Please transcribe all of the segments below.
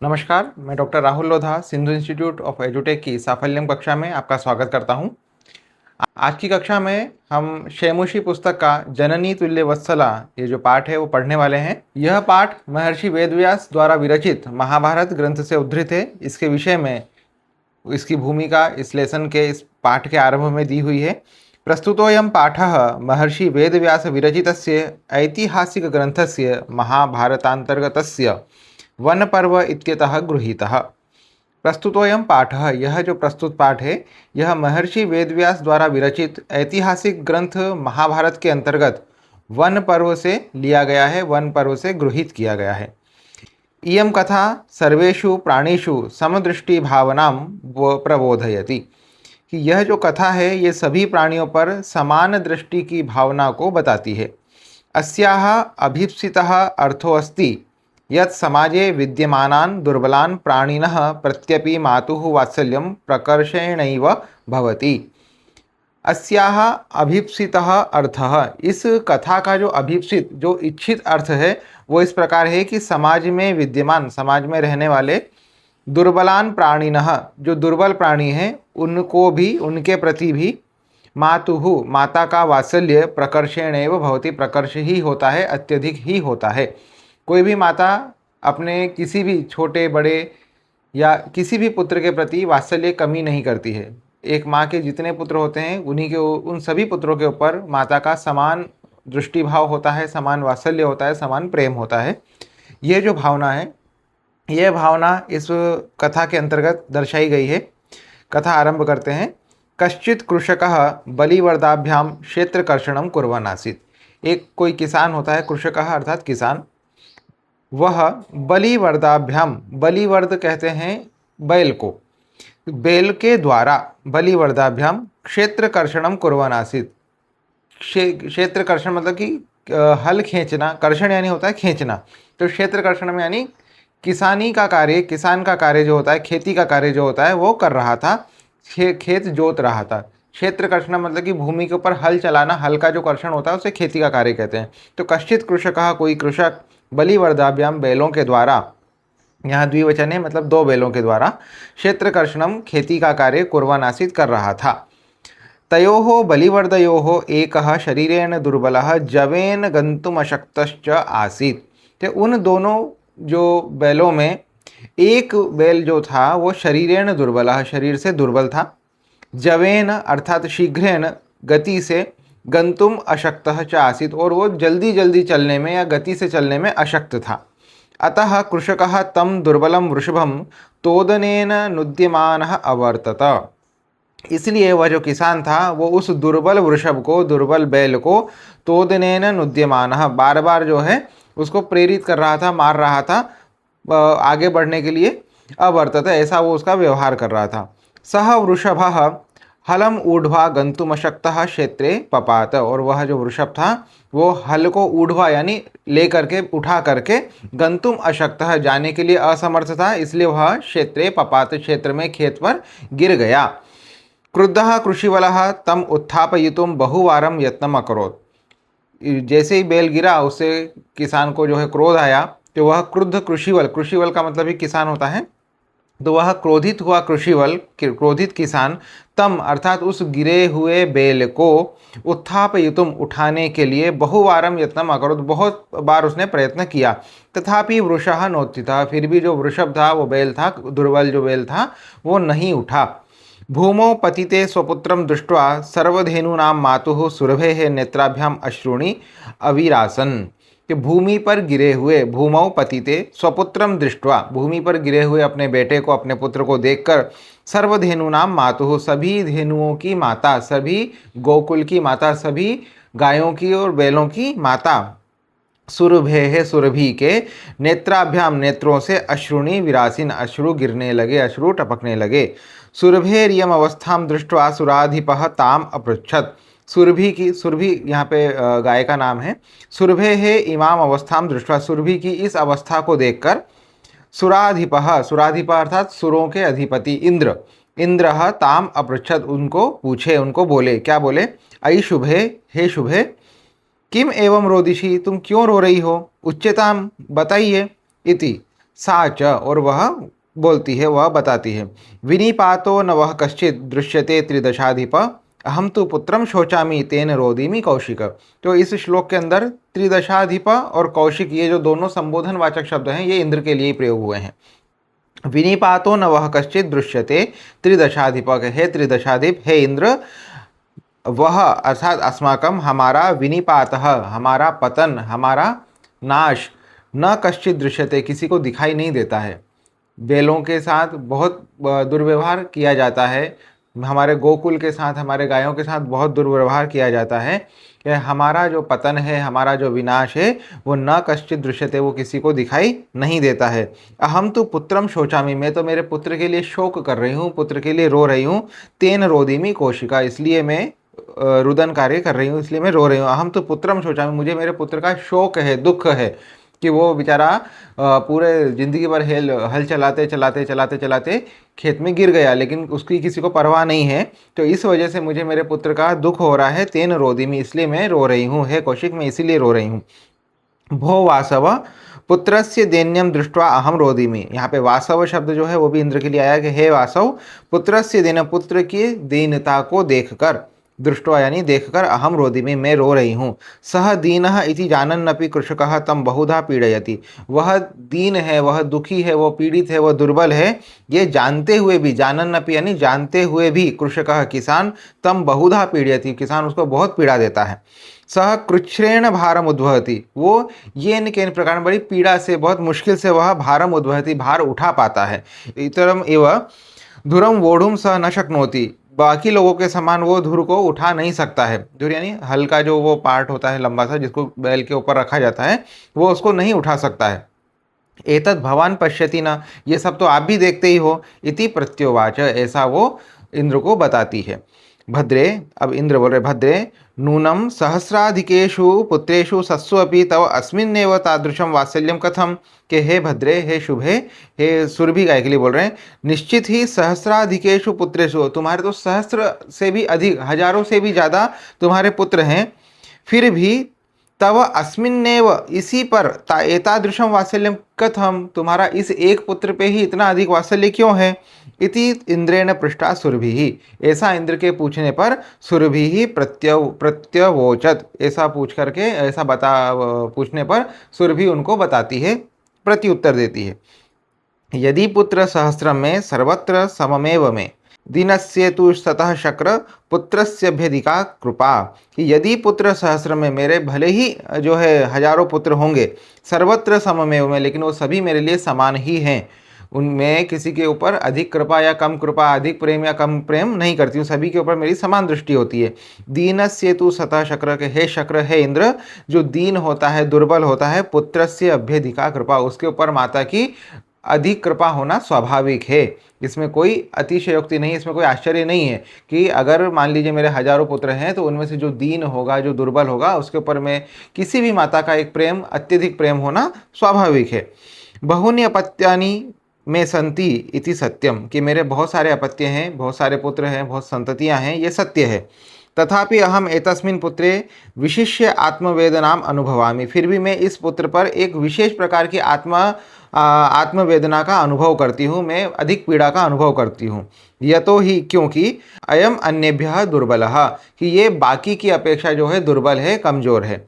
नमस्कार, मैं doctor Rahul Lodha Sindhu institute of एजुटेक की साफल्यम कक्षा में आपका स्वागत करता हूं। आज की कक्षा में हम शेमुषी पुस्तक का जननी तुल्य वत्सला ये जो पाठ है वो पढ़ने वाले हैं। यह पाठ महर्षि वेदव्यास द्वारा विरचित महाभारत ग्रंथ से उद्धृत है। इसके विषय में इसकी भूमिका इस लेसन के इस पाठ के आरंभ में दी हुई है। प्रस्तुतोऽयं पाठः महर्षि वेदव्यास विरचितस्य ऐतिहासिक ग्रंथस्य महाभारतांतर्गतस्य वन पर्व इत्यतः गृहीतः। प्रस्तुतोऽयं पाठः, यह जो प्रस्तुत पाठ है यह महर्षि वेदव्यास द्वारा विरचित ऐतिहासिक ग्रंथ महाभारत के अंतर्गत वन पर्व से लिया गया है, वन पर्व से गृहीत किया गया है। इयं कथा सर्वेषु प्राणिषु समदृष्टि भावनां प्रबोधयति, कि यह जो कथा है ये सभी प्राणियों पर समान दृष्टि की भावना को बताती है। अस्याः अभीप्सितः अर्थो अस्ति यत् समाजे विद्यमानान् दुर्बलान् प्राणिनः प्रत्यपि मातुः वात्सल्यं प्रकर्षेणैव भवति। अस्याः अभीप्सितः अर्थः, इस कथा का जो अभीप्सित जो इच्छित अर्थ है वो इस प्रकार है कि समाज में विद्यमान, समाज में रहने वाले दुर्बलान प्राणिनः, जो दुर्बल प्राणी हैं उनको भी, उनके प्रति भी मातुः, माता का वात्सल्य प्रकर्षेणैव भवति, प्रकर्ष ही होता है, अत्यधिक ही होता है। कोई भी माता अपने किसी भी छोटे बड़े या किसी भी पुत्र के प्रति वात्सल्य कमी नहीं करती है। एक माँ के जितने पुत्र होते हैं उन्हीं के उन सभी पुत्रों के ऊपर माता का समान दृष्टिभाव होता है, समान वात्सल्य होता है, समान प्रेम होता है। ये जो भावना है, यह भावना इस कथा के अंतर्गत दर्शाई गई है। कथा आरंभ करते हैं। कश्चित कृषकः बलिवर्दाभ्याम क्षेत्रकर्षणं कुर्वन् आसीत्। एक कोई किसान होता है, कृषकः अर्थात किसान, वह बलिवर्दाभ्याम, बलिवर्द कहते हैं बैल को, बैल के द्वारा बलिवर्दाभ्याम क्षेत्रकर्षणम कुर्वन् आसीत्। क्षेत्रकर्षण मतलब कि हल खींचना, कर्षण यानी होता है खींचना, तो क्षेत्रकर्षण में यानी किसानी का कार्य, किसान का कार्य जो होता है, खेती का कार्य जो होता है वो कर रहा था, खेत जोत रहा था। क्षेत्रकर्षण मतलब कि भूमि के ऊपर हल चलाना, हल का जो कर्षण होता है उसे खेती का कार्य कहते हैं। तो कश्चित कृषकः, कोई कृषक, बलिवर्दाभ्याम बैलों के द्वारा, यहाँ द्विवचन है मतलब दो बैलों के द्वारा, क्षेत्रकर्षणम खेती का कार्य कुर्वन् आसीत् कर रहा था। तयोः बलिवर्दयोः एकः शरीरेण दुर्बलः जवेन गन्तुमशक्तश्च आसीत्। तो उन दोनों जो बैलों में एक बैल जो था वो शरीरेण दुर्बलः, शरीर से दुर्बल था, जवेन अर्थात शीघ्रेण, गति से, गंतुम अशक्तः च आसीत्, और वो जल्दी जल्दी चलने में या गति से चलने में अशक्त था। अतः कृषकः तं दुर्बलं वृषभं तोदनेन नुद्यमानः अवर्तत। इसलिए वह जो किसान था वो उस दुर्बल वृषभ को, दुर्बल बैल को, तोदनेन नुद्यमानः, बार बार जो है उसको प्रेरित कर रहा था, मार रहा था आगे बढ़ने के लिए। अवर्तत, ऐसा वो उसका व्यवहार कर रहा था। सह वृषभः हलम ऊढ़वा गंतुमशक्तः क्षेत्रे पपात, और वह जो वृषभ था वो हल को ऊढ़वा यानी ले करके, उठा करके, गंतुम अशक्तः जाने के लिए असमर्थ था, इसलिए वह क्षेत्रे पपात, क्षेत्र में, खेत पर गिर गया। क्रुद्धः कृषिवलः तम उत्थापयितुं बहुवारं यत्नम् अकरोत्। जैसे ही बैल गिरा उससे किसान को जो है क्रोध आया, तो वह क्रुद्ध कृषिवल, कृषिवल का मतलब ही किसान होता है, तो वह क्रोधित हुआ कृषिवल, क्रोधित किसान, तम अर्थात उस गिरे हुए बैल को, उत्थापयितुम उठाने के लिए, बहुवारम यत्नम अकरोत्, बहुत बार उसने प्रयत्न किया, तथापि वृषः नोत्थितः, फिर भी जो वृषभ था, वो बैल था, दुर्बल जो बैल था, वो नहीं उठा। भूमौ पतिते स्वपुत्रं दृष्ट्वा सर्वधेनूनां मातुः सुरभेः नेत्राभ्याम अश्रूणि अविरासन। कि भूमि पर गिरे हुए, भूमौ पतिते स्वपुत्रम दृष्ट्वा, भूमि पर गिरे हुए अपने बेटे को, अपने पुत्र को देखकर, सर्वधेनुनाम मातुः, सभी धेनुओं की माता, सभी गोकुल की माता, सभी गायों की और बैलों की माता, सुरभेः सुरभि के, नेत्राभ्याम नेत्रों से, अश्रुणि विरासीन, अश्रु गिरने लगे, अश्रु टपकने लगे। सुरभेरियम अवस्थाम दृष्ट्वा सुराधिपः ताम अपृच्छत्। सुरभि की, सुरभि यहाँ पे गाय का नाम है। सुरभे है इमाम अवस्थाम दृष्ट्वा, सुरभि की इस अवस्था को देखकर, सुराधिपः, सुराधिपः अर्थात सुरों के अधिपति इंद्र, इंद्र ताम अपृच्छत्, उनको पूछे, उनको बोले, क्या बोले? अयि शुभे, हे शुभे, किम एवं रोदिषि, तुम क्यों रो रही हो? उच्यताम, बताइए। इति सा च, और वह बोलती है, वह बताती है। विनिपातो न वह कश्चित दृश्यते त्रिदशाधिप, अहम तो पुत्रम शोचामी तेन रोदिमी कौशिक। तो इस श्लोक के अंदर त्रिदशाधिप और कौशिक, ये जो दोनों संबोधन वाचक शब्द हैं, ये इंद्र के लिए प्रयोग हुए हैं। विनिपातो न वह कश्चित दृश्यते त्रिदशाधिपक, हे त्रिदशाधिप, हे इंद्र, वह अर्थात अस्माकम, हमारा, विनिपातः, हमारा पतन, हमारा नाश, न कश्चित दृश्यते, किसी को दिखाई नहीं देता है। बैलों के साथ बहुत दुर्व्यवहार किया जाता है, हमारे गोकुल के साथ, हमारे गायों के साथ बहुत दुर्व्यवहार किया जाता है कि हमारा जो पतन है, हमारा जो विनाश है, वो न कश्चित दृश्यते, वो किसी को दिखाई नहीं देता है। अहम तो पुत्रम शोचामी, मैं तो मेरे पुत्र के लिए शोक कर रही हूँ, पुत्र के लिए रो रही हूँ। तेन रोदिमी कौशिका, इसलिए मैं रुदन कार्य कर रही हूँ, इसलिए मैं रो रही हूँ। अहम तो पुत्रम शोचामी, मुझे मेरे पुत्र का शोक है, दुख है कि वो बेचारा पूरे ज़िंदगी भर हल चलाते चलाते चलाते चलाते खेत में गिर गया, लेकिन उसकी किसी को परवाह नहीं है। तो इस वजह से मुझे मेरे पुत्र का दुख हो रहा है। तेन रोदिमी, इसलिए मैं रो रही हूँ, हे कौशिक, मैं इसीलिए रो रही हूँ। भो वासव पुत्रस्य दैन्यम दृष्ट्वा अहम रोदिमी, यहाँ पे वासव शब्द जो है वो भी इंद्र के लिए आया कि हे वासव, पुत्रस्य दैन्य, पुत्र की दीनता को देखकर, दृष्टवा यानी देखकर, अहम रोदिमी, मैं रो रही हूँ। सह दीनः इति जानन्नपि कृषकः तम बहुधा पीड़यति, वह दीन है, वह दुखी है, वो पीड़ित है, वह दुर्बल है, ये जानते हुए भी, जानन्नपि यानी जानते हुए भी, कृषकः किसान, तम बहुधा पीड़यति, किसान उसको बहुत पीड़ा देता है। सह कृच्छ्रेण भारम उद्वहति, वो ये न के प्रकार बड़ी पीड़ा से, बहुत मुश्किल से वह भारम उद्वहति, भार उठा पाता है। इतरम एव धुरम वोढ़ुम सह न शक्नोति, बाकी लोगों के समान वो धुर को उठा नहीं सकता है। धुर यानी हल्का जो वो पार्ट होता है लंबा सा, जिसको बैल के ऊपर रखा जाता है, वो उसको नहीं उठा सकता है। एतद भवान पश्यति न, ये सब तो आप भी देखते ही हो। इति प्रत्योवाच, ऐसा वो इंद्र को बताती है। भद्रे, अब इंद्र बोल रहे, भद्रे नूनम सहस्राधिकेषु पुत्रेषु सत्सु अपि तव अस्मिन्नेव तादृशम वात्सल्यम कथम, के हे भद्रे, हे शुभे, हे सुरभि गाय के लिए बोल रहे हैं, निश्चित ही सहस्राधिकेषु पुत्रेषु, तुम्हारे तो सहस्र से भी अधिक, हजारों से भी ज़्यादा तुम्हारे पुत्र हैं, फिर भी तव अस्मिन्नेव, इसी पर, एतादृशम वात्सल्यम कथम, तुम्हारा इस एक पुत्र पे ही इतना अधिक वात्सल्य क्यों है। इति इंद्रेण पृष्ठा सुरभि, ऐसा इंद्र के पूछने पर सुरभि प्रत्यवोचत, ऐसा पूछ करके, ऐसा पूछने पर सुरभि उनको बताती है, प्रत्युत्तर देती है। यदि पुत्र सहस्रम में सर्वत्र सममेव में, दिनस्य तु सतः शक्र पुत्रस्यभ्यधिका कृपा, कि यदि पुत्र सहस्र में, मेरे भले ही जो है हजारों पुत्र होंगे, सर्वत्र सममेव में, लेकिन वो सभी मेरे लिए समान ही हैं, उनमें किसी के ऊपर अधिक कृपा या कम कृपा, अधिक प्रेम या कम प्रेम नहीं करती हूँ, सभी के ऊपर मेरी समान दृष्टि होती है। दीनस्य तु सतः शक्र, के हे शक्र, हे इंद्र, जो दीन होता है, दुर्बल होता है, पुत्रस्य अभ्यधिका कृपा, उसके ऊपर माता की अधिक कृपा होना स्वाभाविक है। इसमें कोई अतिशयोक्ति नहीं, इसमें कोई आश्चर्य नहीं है कि अगर मान लीजिए मेरे हजारों पुत्र हैं, तो उनमें से जो दीन होगा, जो दुर्बल होगा, उसके ऊपर में किसी भी माता का एक प्रेम, अत्यधिक प्रेम होना स्वाभाविक है। बहुनि अपत्यानि में संति इति सत्यम, कि मेरे बहुत सारे अपत्य हैं, बहुत सारे पुत्र हैं, बहुत संततियां हैं, ये सत्य है। तथापि अहम एतस्मिन् पुत्रे विशिष्य आत्मवेदनाम अनुभवामि, फिर भी मैं इस पुत्र पर एक विशेष प्रकार की आत्मवेदना का अनुभव करती हूँ, मैं अधिक पीड़ा का अनुभव करती हूँ। यतो ही, क्योंकि अयम अन्येभ्यः दुर्बलः, कि ये बाकी की अपेक्षा जो है दुर्बल है, कमज़ोर है।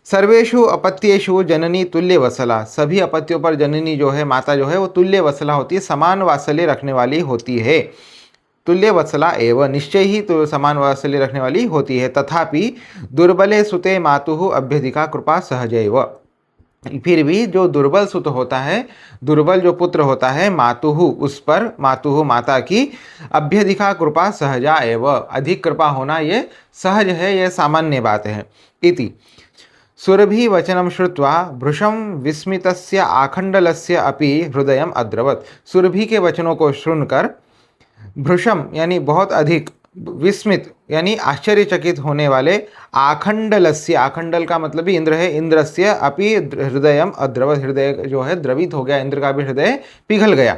सर्वेषु अपत्येषु जननी तुल्य वत्सला, सभी अपत्यों पर जननी जो है, माता जो है, वो तुल्य वत्सला होती है, समान वात्सल्य रखने वाली होती है। तुल्य वत्सला एवं, निश्चय ही तो समान वात्सल्य रखने वाली होती है। तथापि दुर्बले सुते मातुः अभ्यधिका कृपा सहजैव, फिर भी जो दुर्बल सुत होता है, दुर्बल जो पुत्र होता है, मातुः, उस पर, मातुः माता की, अभ्यधिका कृपा सहजा एव, अधिक कृपा होना ये सहज है, यह सामान्य बात है। इति सुरभि वचनम श्रुत्वा भृशं विस्मितस्य आखंडलस्य अपि हृदयम अद्रवत, सुरभि के वचनों को सुनकर भृशम यानी बहुत अधिक, विस्मित यानी आश्चर्यचकित होने वाले, आखंडलस्य, आखंडल का मतलब भी इंद्र है, इंद्रस्य अपि हृदयम अद्रवत, हृदय जो है द्रवित हो गया, इंद्र का भी हृदय पिघल गया।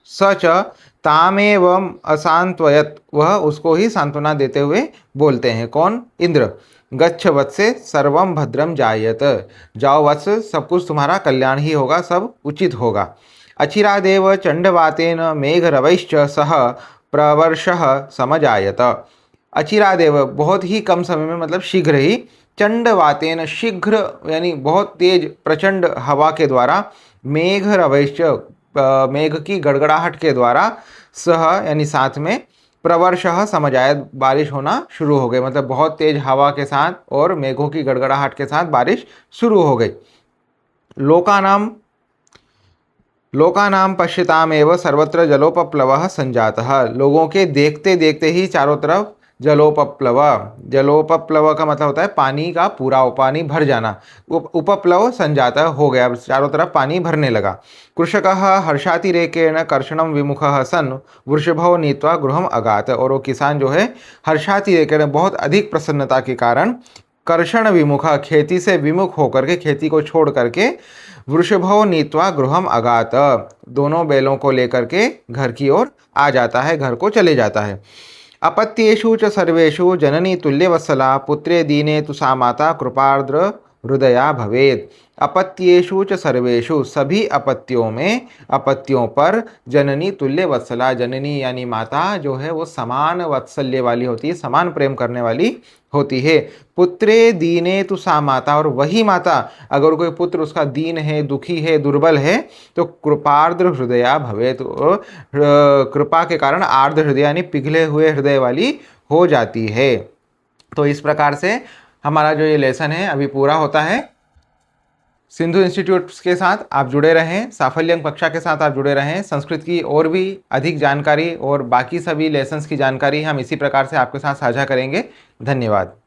सच तामेवम असांत्वयत, वह उसको ही सांत्वना देते हुए बोलते हैं। कौन? इंद्र। गच्छ वत्से सर्वम भद्रम जायत, जाओ वत्स, सब कुछ तुम्हारा कल्याण ही होगा, सब उचित होगा। अचिरादेव चंडवातेन मेघरवैश्च सह प्रवर्षः समजायत। अचिरादेव, बहुत ही कम समय में, मतलब शीघ्र ही, चंडवातेन, शीघ्र यानी बहुत तेज प्रचंड हवा के द्वारा, मेघरवैश्च, मेघ की गड़गड़ाहट के द्वारा, सह यानी साथ में, प्रवर्षः समजायत, बारिश होना शुरू हो गई। मतलब बहुत तेज हवा के साथ और मेघों की गड़गड़ाहट के साथ बारिश शुरू हो गई। लोकानाम पश्यतामेव सर्वत्र जलोपप्लवः संजातः, लोगों के देखते देखते ही चारों तरफ जलोपप्लव, जलोपप्लव का मतलब होता है पानी का पूरा, पानी भर जाना। उपप्लव संजातः हो गया, चारों तरफ पानी भरने लगा। कृषकः हर्षातिरेकेण कर्षणं विमुखः सन् वृषभो नीत्वा गृहम् अगात, और वो किसान जो है हर्षातिरेकेण, बहुत अधिक प्रसन्नता के कारण, कर्षण विमुख, खेती से विमुख होकर के, खेती को छोड़ करके, वृषभो नीत्वा गृहम अगात, दोनों बैलों को लेकर के घर की ओर आ जाता है, घर को चले जाता है। अपत्येषु च सर्वेषु जननी तुल्यवत्सला पुत्रे दीने तु सा माता कृपार्द्र हृदया भवेत्। अपत्येषु च सर्वेषु, सभी अपत्यों में, अपत्यों पर, जननी तुल्य वत्सला, जननी यानी माता जो है वो समान वात्सल्य वाली होती है, समान प्रेम करने वाली होती है। पुत्रे दीने तु सा माता, और वही माता, अगर कोई पुत्र उसका दीन है, दुखी है, दुर्बल है, तो कृपार्द्र हृदया भवे, तो कृपा के कारण आर्द्र हृदय यानी पिघले हुए हृदय वाली हो जाती है। तो इस प्रकार से हमारा जो ये लेसन है अभी पूरा होता है। सिंधु इंस्टीट्यूट के साथ आप जुड़े रहें, साफल्यम कक्षा के साथ आप जुड़े रहें। संस्कृत की और भी अधिक जानकारी और बाकी सभी लेसन्स की जानकारी हम इसी प्रकार से आपके साथ साझा करेंगे। धन्यवाद।